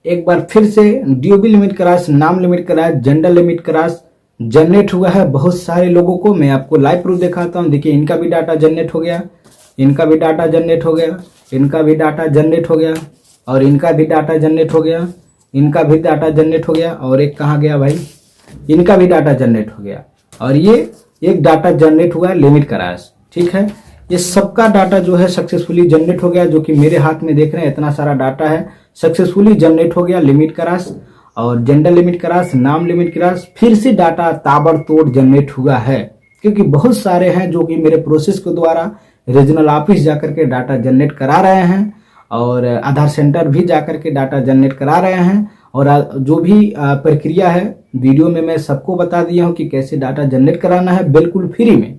एक बार फिर से ड्यूबी लिमिट क्रॉस, नाम limit cross, gender limit cross generate हुआ है बहुत सारे लोगों को। मैं आपको लाइव प्रूफ दिखाता हूं। देखिए इनका भी डाटा जनरेट हो गया, इनका भी डाटा जनरेट हो गया, इनका भी डाटा जनरेट हो गया, और इनका भी डाटा जनरेट हो गया, इनका भी डाटा जनरेट हो गया, और एक कहाँ गया भाई, इनका भी डाटा जनरेट हो गया, और ये एक डाटा जनरेट हुआ है लिमिट क्रॉस। ठीक है, ये सबका डाटा जो है सक्सेसफुली जनरेट हो गया, जो कि मेरे हाथ में देख रहे हैं इतना सारा डाटा है, सक्सेसफुली जनरेट हो गया लिमिट क्रॉस और जेंडर लिमिट क्रॉस, नाम लिमिट क्रॉस। फिर से डाटा ताबड़तोड़ जनरेट हुआ है, क्योंकि बहुत सारे हैं जो कि मेरे प्रोसेस के द्वारा रीजनल ऑफिस जाकर के डाटा जनरेट करा रहे हैं, और आधार सेंटर भी जाकर के डाटा जनरेट करा रहे हैं, और जो भी प्रक्रिया है वीडियो में मैं सबको बता दिया हूं कि कैसे डाटा जनरेट कराना है। बिल्कुल फ्री में,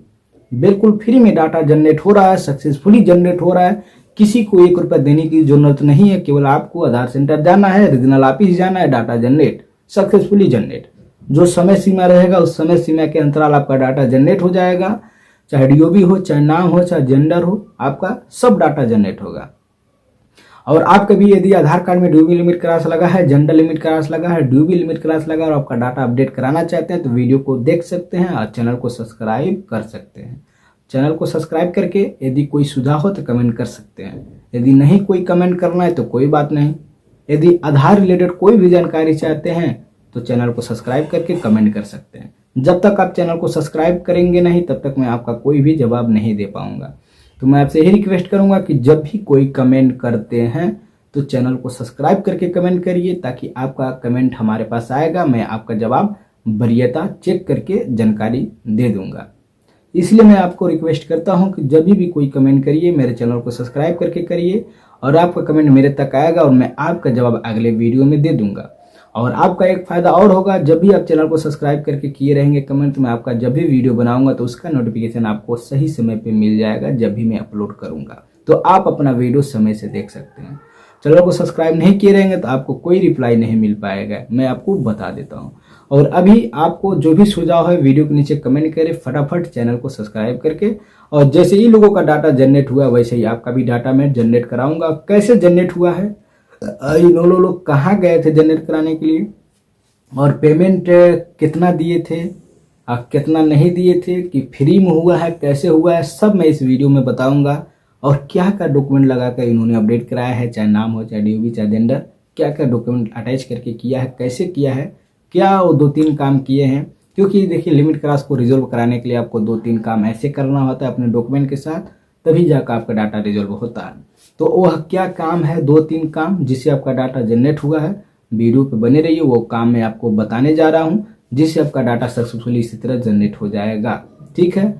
बिल्कुल फ्री में डाटा जनरेट हो रहा है, सक्सेसफुली जनरेट हो रहा है। किसी को 1 रुपया देने की जरूरत नहीं है, केवल आपको आधार सेंटर जाना है, रीजनल ऑफिस जाना है, डाटा जनरेट सक्सेसफुली जनरेट। जो समय सीमा रहेगा उस समय सीमा के अंतराल आपका डाटा जनरेट हो जाएगा, चाहे डीओबी हो, चाहे नाम हो, चाहे जेंडर हो, आपका सब डाटा जनरेट होगा। और आप कभी यदि आधार कार्ड में ड्यूबी लिमिट क्रॉस लगा है, जेंडर लिमिट क्रॉस लगा है, ड्यूबी लिमिट क्रॉस लगा है और आपका डाटा अपडेट कराना चाहते हैं तो वीडियो को देख सकते हैं और चैनल को सब्सक्राइब कर सकते हैं। चैनल को सब्सक्राइब करके यदि कोई सुझाव हो तो कमेंट कर सकते हैं, यदि नहीं कोई कमेंट करना है तो कोई बात नहीं। यदि आधार रिलेटेड कोई भी जानकारी चाहते हैं तो चैनल को सब्सक्राइब करके कमेंट कर सकते हैं। जब तक आप चैनल को सब्सक्राइब करेंगे नहीं तब तक मैं आपका कोई भी जवाब नहीं दे पाऊंगा। तो मैं आपसे यही रिक्वेस्ट करूंगा कि जब भी कोई कमेंट करते हैं तो चैनल को सब्सक्राइब करके कमेंट करिए, ताकि आपका कमेंट हमारे पास आएगा, मैं आपका जवाब वरीयता चेक करके जानकारी दे दूंगा। इसलिए मैं आपको रिक्वेस्ट करता हूं कि जब भी कोई कमेंट करिए मेरे चैनल को सब्सक्राइब करके करिए, और आपका कमेंट मेरे तक आएगा और मैं आपका जवाब अगले वीडियो में दे दूंगा। और आपका एक फायदा और होगा, जब भी आप चैनल को सब्सक्राइब करके किए रहेंगे कमेंट, मैं आपका जब भी वीडियो बनाऊंगा तो उसका नोटिफिकेशन आपको सही समय पे मिल जाएगा जब भी मैं अपलोड करूंगा, तो आप अपना वीडियो समय से देख सकते हैं। चैनल को सब्सक्राइब नहीं किए रहेंगे तो आपको कोई रिप्लाई नहीं मिल पाएगा, मैं आपको बता देता हूँ। और अभी आपको जो भी सुझाव है वीडियो के नीचे कमेंट करें फटाफट चैनल को सब्सक्राइब करके, और जैसे ही लोगों का डाटा जनरेट हुआ वैसे ही आपका भी डाटा मैं जनरेट कराऊंगा। कैसे जनरेट हुआ है, लोग कहाँ गए थे जनरेट कराने के लिए, और पेमेंट कितना दिए थे, कितना नहीं दिए थे, कि फ्री में हुआ है, कैसे हुआ है, सब मैं इस वीडियो में बताऊंगा। और क्या क्या डॉक्यूमेंट लगाकर इन्होंने अपडेट कराया है, चाहे नाम हो, चाहे डीओबी, चाहे जेंडर, क्या क्या डॉक्यूमेंट अटैच करके किया है, कैसे किया है, क्या वो 2-3 काम किए हैं। क्योंकि देखिए लिमिट क्रॉस को रिजोल्व कराने के लिए आपको 2-3 काम ऐसे करना होता है अपने डॉक्यूमेंट के साथ, तभी जाकर आपका डाटा रिजोल्व होता है। तो वह क्या काम है, 2-3 काम जिससे आपका डाटा जनरेट हुआ है, वीडियो पे बने रहिए, वो काम मैं आपको बताने जा रहा हूँ जिससे आपका डाटा सक्सेसफुली इसी तरह जनरेट हो जाएगा। ठीक है,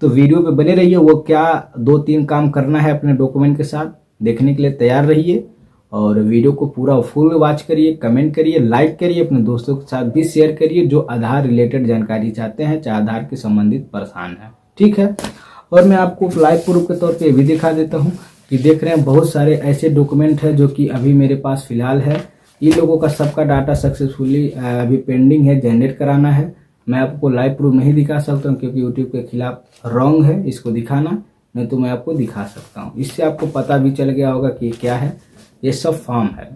तो वीडियो पे बने रहिए, वो क्या 2-3 काम करना है अपने डॉक्यूमेंट के साथ देखने के लिए तैयार रहिए, और वीडियो को पूरा फुल वॉच करिए, कमेंट करिए, लाइक करिए, अपने दोस्तों के साथ भी शेयर करिए जो आधार रिलेटेड जानकारी चाहते हैं, चाहे आधार के संबंधित परेशान है। ठीक है, और मैं आपको लाइव प्रूफ के तौर पे भी दिखा देता हूँ कि देख रहे हैं बहुत सारे ऐसे डॉक्यूमेंट है जो कि अभी मेरे पास फिलहाल है। इन लोगों का सबका डाटा सक्सेसफुली अभी पेंडिंग है, जनरेट कराना है। मैं आपको लाइव प्रूफ नहीं दिखा सकता हूँ क्योंकि यूट्यूब के खिलाफ रॉन्ग है इसको दिखाना, नहीं तो मैं आपको दिखा सकता हूँ। इससे आपको पता भी चल गया होगा कि क्या है। ये सब फॉर्म है,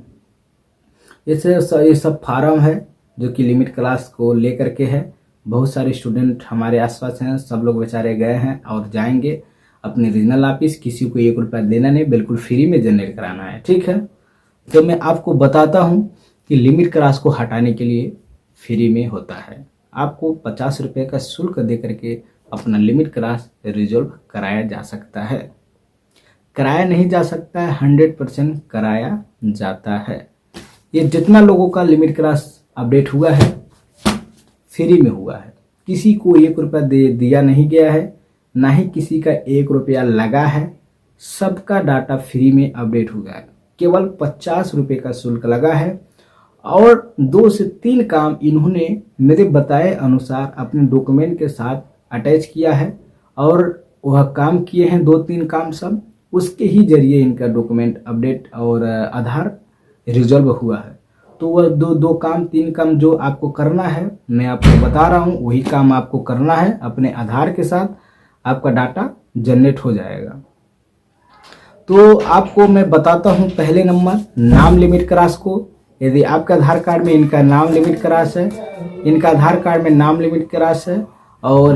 ये सब फार्म है जो कि लिमिट क्लास को लेकर के है। बहुत सारे स्टूडेंट हमारे आसपास हैं, सब लोग बेचारे गए हैं और जाएंगे अपने रीजनल ऑफिस, किसी को 1 रुपया देना नहीं, बिल्कुल फ्री में जनरेट कराना है। ठीक है, तो मैं आपको बताता हूं कि लिमिट क्लास को हटाने के लिए फ्री में होता है। आपको 50 रुपये का शुल्क दे करके अपना लिमिट क्लास रिजॉल्व कराया जा सकता है। कराया नहीं जा सकता है, 100% कराया जाता है। ये जितना लोगों का लिमिट क्लास अपडेट हुआ है फ्री में हुआ है, किसी को 1 रुपया दिया नहीं गया है, ना ही किसी का 1 रुपया लगा है, सबका डाटा फ्री में अपडेट हुआ है। केवल 50 रुपये का शुल्क लगा है, और 2 से 3 काम इन्होंने मेरे बताए अनुसार अपने डॉक्यूमेंट के साथ अटैच किया है, और वह काम किए हैं 2-3 काम, सब उसके ही जरिए इनका डॉक्यूमेंट अपडेट और आधार रिजॉल्व हुआ है। तो वह 2 काम 3 काम जो आपको करना है मैं आपको बता रहा हूँ, वही काम आपको करना है। अपने आधार के साथ आपका डाटा जनरेट हो जाएगा। तो आपको मैं बताता हूँ, पहले नंबर नाम लिमिट क्रॉस को यदि आपका आधार कार्ड में इनका नाम लिमिट क्रॉस है, इनका आधार कार्ड में नाम लिमिट क्रॉस है, और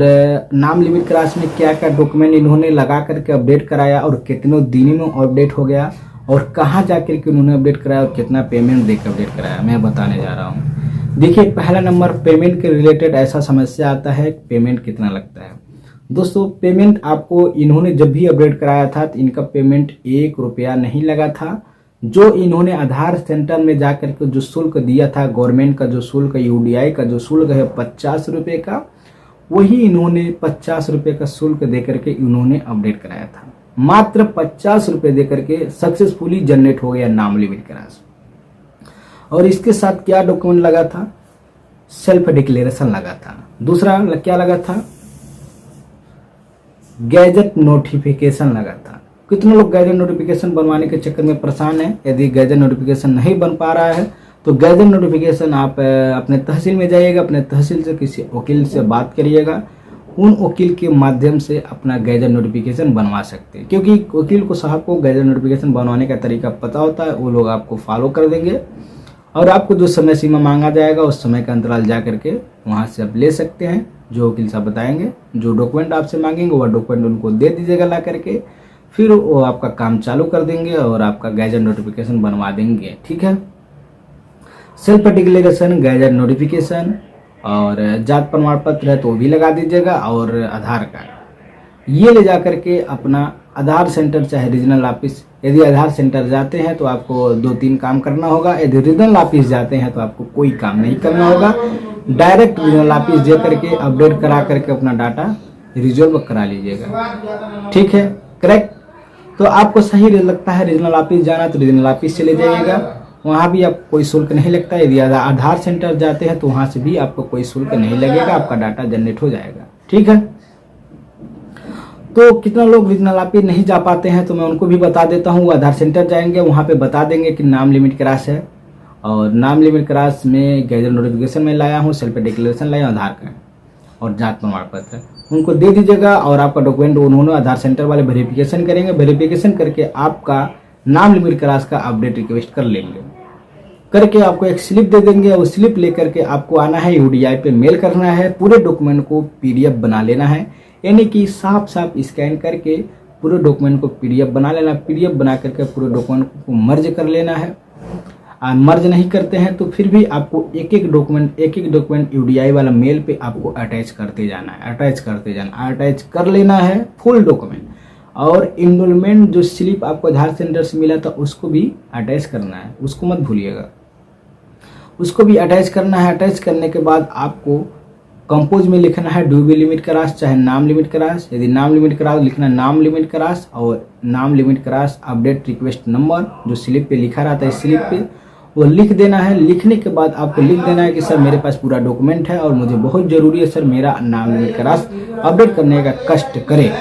नाम लिमिट क्रॉस में क्या क्या डॉक्यूमेंट इन्होंने लगा करके अपडेट कराया और कितनों दिनों में अपडेट हो गया और कहाँ जाकर के उन्होंने अपडेट कराया और कितना पेमेंट देकर अपडेट कराया, मैं बताने जा रहा हूँ। देखिए, पहला नंबर पेमेंट के रिलेटेड ऐसा समस्या आता है, पेमेंट कितना लगता है। दोस्तों, पेमेंट आपको इन्होंने जब भी अपडेट कराया था तो इनका पेमेंट 1 रुपया नहीं लगा था। जो इन्होंने आधार सेंटर में जाकर के जो शुल्क दिया था, गवर्नमेंट का जो शुल्क, यूडीआई का जो शुल्क है 50 रुपये का, वही इन्होंने 50 रुपये का शुल्क देकर के इन्होंने अपडेट कराया था। मात्र 50 रुपये देकर के सक्सेसफुली जनरेट हो गया नाम लिमिट क्रॉस। और इसके साथ क्या डॉक्यूमेंट लगा था? सेल्फ डिक्लेरेशन लगा था। दूसरा क्या लगा था? गैजेट नोटिफिकेशन लगा था। कितने लोग गैजेट नोटिफिकेशन बनवाने के चक्कर में परेशान हैं? यदि गैजेट नोटिफिकेशन नहीं बन पा रहा है तो गैजेट नोटिफिकेशन आप अपने तहसील में जाइएगा, अपने तहसील से किसी वकील से बात करिएगा, उन वकील के माध्यम से अपना गैजेट नोटिफिकेशन बनवा सकते हैं। क्योंकि वकील को साहब को गैजेट नोटिफिकेशन बनवाने का तरीका पता होता है, वो लोग आपको फॉलो कर देंगे और आपको जो समय सीमा मांगा जाएगा उस समय का अंतराल जा करके वहाँ से आप ले सकते हैं। जो वकील साहब बताएंगे, जो डॉक्यूमेंट आपसे मांगेंगे वह डॉक्यूमेंट उनको दे दीजिएगा ला करके, फिर वो आपका काम चालू कर देंगे और आपका गैजेट नोटिफिकेशन बनवा देंगे। ठीक है। सेल्फ डिक्लेरेशन, गैजेट नोटिफिकेशन और जात प्रमाण पत्र है तो वो भी लगा दीजिएगा, और आधार कार्ड ये ले जा करके अपना आधार सेंटर चाहे रीजनल ऑफिस, यदि आधार सेंटर जाते हैं तो आपको 2-3 काम करना होगा, यदि रीजनल ऑफिस जाते हैं तो आपको कोई काम नहीं करना होगा। डायरेक्ट रीजनल ऑफिस जा करके अपडेट करा करके अपना डाटा रिजॉल्व करा लीजिएगा। ठीक है, करेक्ट। तो आपको सही लगता है रीजनल ऑफिस जाना तो रीजनल ऑफिस चले जाइएगा, वहाँ भी आपको कोई शुल्क नहीं लगता है। यदि आधार सेंटर जाते हैं तो वहाँ से भी आपको कोई शुल्क नहीं लगेगा, आपका डाटा जनरेट हो जाएगा। ठीक है। तो कितना लोग रीजनल ऑफिस नहीं जा पाते हैं तो मैं उनको भी बता देता हूँ। आधार सेंटर जाएंगे, वहाँ पे बता देंगे कि नाम लिमिट क्रॉस है और नाम लिमिट क्रॉस में गैजेट नोटिफिकेशन में लाया हूँ, सेल्फ डिक्लेरेशन लाया, आधार कार्ड और जात प्रमाण पत्र उनको दे दीजिएगा और आपका डॉक्यूमेंट उन्होंने आधार सेंटर वाले वेरिफिकेशन करेंगे। वेरिफिकेशन करके आपका नाम लिमिट क्रॉस का अपडेट रिक्वेस्ट कर लेंगे, करके आपको एक स्लिप दे देंगे। उस स्लिप लेकर के आपको आना है, यूडीआई पे मेल करना है, पूरे डॉक्यूमेंट को पीडीएफ बना लेना है, यानी कि साफ साफ स्कैन करके पूरे डॉक्यूमेंट को पीडीएफ बना लेना। पीडीएफ बना करके पूरे डॉक्यूमेंट को मर्ज कर लेना है। मर्ज नहीं करते हैं तो फिर भी आपको एक एक डॉक्यूमेंट यूडीआई वाला मेल पे आपको अटैच करते जाना है, अटैच कर लेना है फुल डॉक्यूमेंट। और इनरोलमेंट जो स्लिप आपको आधार सेंटर से मिला था उसको भी अटैच करना है, उसको मत भूलिएगा, उसको भी अटैच करना है। अटैच करने के बाद आपको कंपोज में लिखना है ड्यूबी लिमिट क्रॉस चाहे नाम लिमिट क्रॉस। यदि नाम लिमिट क्रॉस लिखना नाम लिमिट क्रॉस और नाम limit cross update request number जो स्लिप पे लिखा रहता है स्लिप पे वो लिख देना है। लिखने के बाद आपको लिख देना है कि सर मेरे पास पूरा डॉक्यूमेंट है और मुझे बहुत ज़रूरी है सर मेरा नाम लिमिट क्रॉस अपडेट करने का कष्ट करें।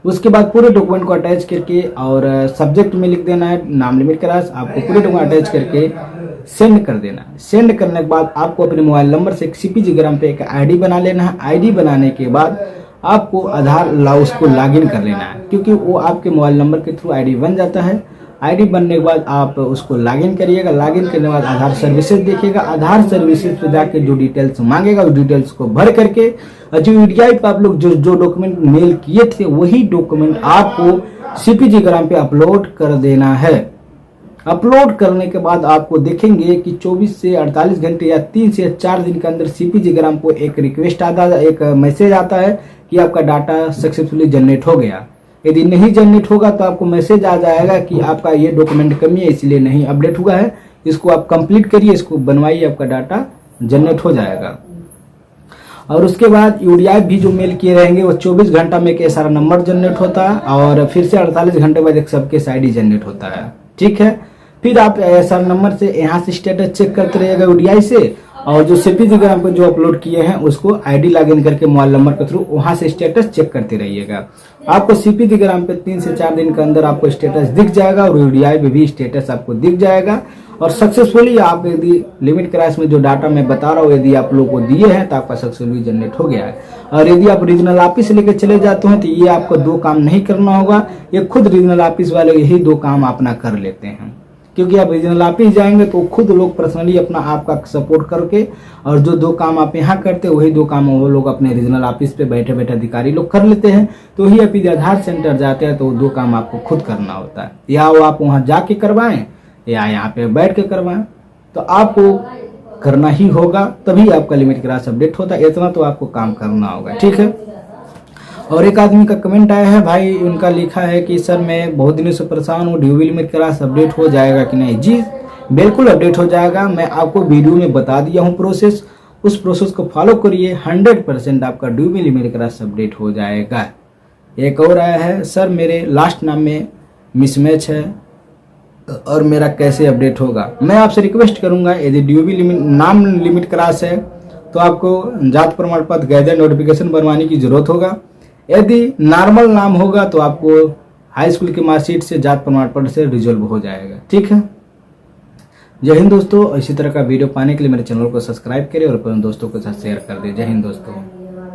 उसके बाद पूरे डॉक्यूमेंट को अटैच करके और सब्जेक्ट में लिख देना है नाम लिमिट क्रॉस। आपको पूरे डॉक्यूमेंट अटैच करके सेंड कर देना है। सेंड करने के बाद आपको अपने मोबाइल नंबर से एक CPG पे एक आईडी बना लेना है। आईडी बनाने के बाद आपको आधार उसको लॉगिन कर लेना है, क्योंकि वो आपके मोबाइल नंबर के थ्रू आईडी बन जाता है। आईडी बनने के बाद आप उसको लॉगिन करिएगा। लॉगिन करने के बाद आधार सर्विसेज देखिएगा। आधार सर्विसेज पे जाके जो डिटेल्स मांगेगा उस डिटेल्स को भर करके जो यूडीआई पे आप लोग जो डॉक्यूमेंट मेल किए थे वही डॉक्यूमेंट आपको CPG पे अपलोड कर देना है। अपलोड करने के बाद आपको देखेंगे कि 24 से 48 घंटे या 3 से 4 दिन के अंदर CPG को एक रिक्वेस्ट आता है, एक मैसेज आता है कि आपका डाटा सक्सेसफुली जनरेट हो गया। यदि नहीं जनरेट होगा तो आपको मैसेज आ जाएगा कि आपका ये डॉक्यूमेंट कमी है इसलिए नहीं अपडेट हुआ है, इसको आप कंप्लीट करिए, इसको बनवाइए, आपका डाटा जनरेट हो जाएगा। और उसके बाद यूडीआई भी जो मेल किए रहेंगे वो 24 घंटा में एक सारा नंबर जनरेट होता है और फिर से 48 घंटे बाद एक सबके आईडी जनरेट होता है। ठीक है। फिर आप ऐसा नंबर से यहाँ से स्टेटस चेक करते रहिएगा यूडीआई से, और जो CPG पे जो अपलोड किए हैं उसको आईडी लॉगिन करके मोबाइल नंबर के थ्रू वहाँ से स्टेटस चेक करते रहिएगा। आपको CPG पे 3 से 4 दिन के अंदर आपको स्टेटस दिख जाएगा और यूडीआई पे भी स्टेटस आपको दिख जाएगा। और सक्सेसफुली आप यदि लिमिट क्रॉस में जो डाटा मैं बता रहा हूँ यदि आप लोग को दिए हैं तो आपका सक्सेसफुली जनरेट हो गया है। और यदि आप रीजनल ऑफिस लेके चले जाते हैं तो ये आपको 2 काम नहीं करना होगा, ये खुद रीजनल ऑफिस वाले यही 2 काम अपना कर लेते हैं। क्योंकि आप रीजनल ऑफिस जाएंगे तो खुद लोग पर्सनली अपना आपका सपोर्ट करके, और जो 2 काम आप यहाँ करते वही 2 काम वो लोग अपने रीजनल ऑफिस पे बैठे बैठे अधिकारी लोग कर लेते हैं। तो ही आप यदि आधार सेंटर जाते हैं तो 2 काम आपको खुद करना होता है, या वो आप वहाँ जाके करवाएं या यहाँ पे बैठ के करवाएं, तो आपको करना ही होगा, तभी आपका लिमिट क्रास अपडेट होता है। इतना तो आपको काम करना होगा, ठीक है। और एक आदमी का कमेंट आया है भाई, उनका लिखा है कि सर मैं बहुत दिनों से परेशान हूँ, ड्यूबल लिमिट क्रास अपडेट हो जाएगा कि नहीं। जी बिल्कुल अपडेट हो जाएगा, मैं आपको वीडियो में बता दिया हूँ प्रोसेस, उस प्रोसेस को फॉलो करिए, 100% आपका ड्यूबल लिमिट क्रास अपडेट हो जाएगा। एक और आया है, सर मेरे लास्ट नाम में मिसमैच है और मेरा कैसे अपडेट होगा। मैं आपसे रिक्वेस्ट करूंगा, यदि ड्यूबल नाम लिमिट क्रास है तो आपको जात प्रमाण पत्र गैजेट नोटिफिकेशन बनवाने की जरूरत होगा। यदि नॉर्मल नाम होगा तो आपको हाई स्कूल की मार्कशीट से जात प्रमाण पत्र से रिजॉल्व हो जाएगा, ठीक है। जय हिंद दोस्तों, इसी तरह का वीडियो पाने के लिए मेरे चैनल को सब्सक्राइब करें और अपने दोस्तों के साथ शेयर कर दें। जय हिंद दोस्तों।